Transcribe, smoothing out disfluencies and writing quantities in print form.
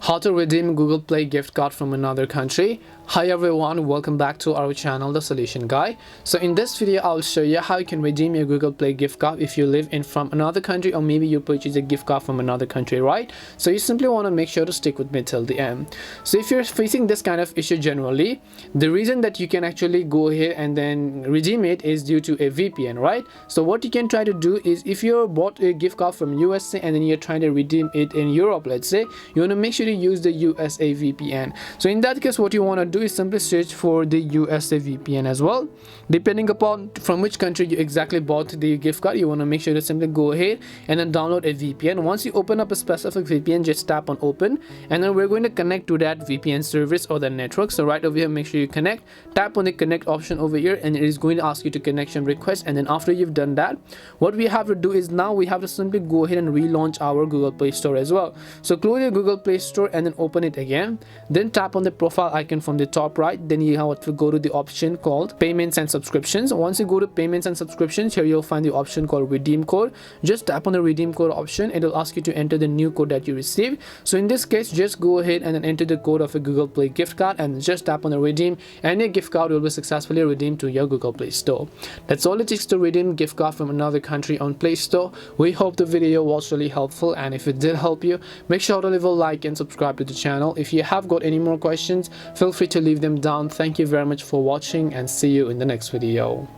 How to redeem Google Play gift card from another country. Hi everyone, welcome back to our channel, The Solution Guy. So in this video I'll show you how you can redeem your Google Play gift card if you live in from another country, or maybe you purchase a gift card from another country, right? So you simply want to make sure to stick with me till the end. So if you're facing this kind of issue generally, the reason that you can actually go ahead and then redeem it is due to a VPN, right? So what you can try to do is, if you bought a gift card from USA and then you're trying to redeem it in Europe, let's say, you want to make sure to use the USA VPN. So in that case, what you want to do is simply search for the USA VPN as well. Depending upon from which country you exactly bought the gift card, you want to make sure to simply go ahead and then download a VPN. Once you open up a specific VPN, just tap on open, and then we're going to connect to that VPN service or the network. So right over here, make sure you connect, tap on the connect option over here, and it is going to ask you to connection request. And then after you've done that, what we have to do is now we have to simply go ahead and relaunch our Google Play Store as well. So close your Google Play Store and then open it again, then tap on the profile icon from the top right. Then you have to go to the option called payments and subscriptions. Once you go to payments and subscriptions, here you'll find the option called redeem code. Just tap on the redeem code option. It will ask you to enter the new code that you received. So in this case, just go ahead and then enter the code of a Google Play gift card and just tap on the redeem, and your gift card will be successfully redeemed to your Google Play Store. That's all it takes to redeem gift card from another country on Play Store. We hope the video was really helpful, and if it did help you, make sure to leave a like and subscribe to the channel. If you have got any more questions, feel free to leave them down. Thank you very much for watching, and see you in the next video.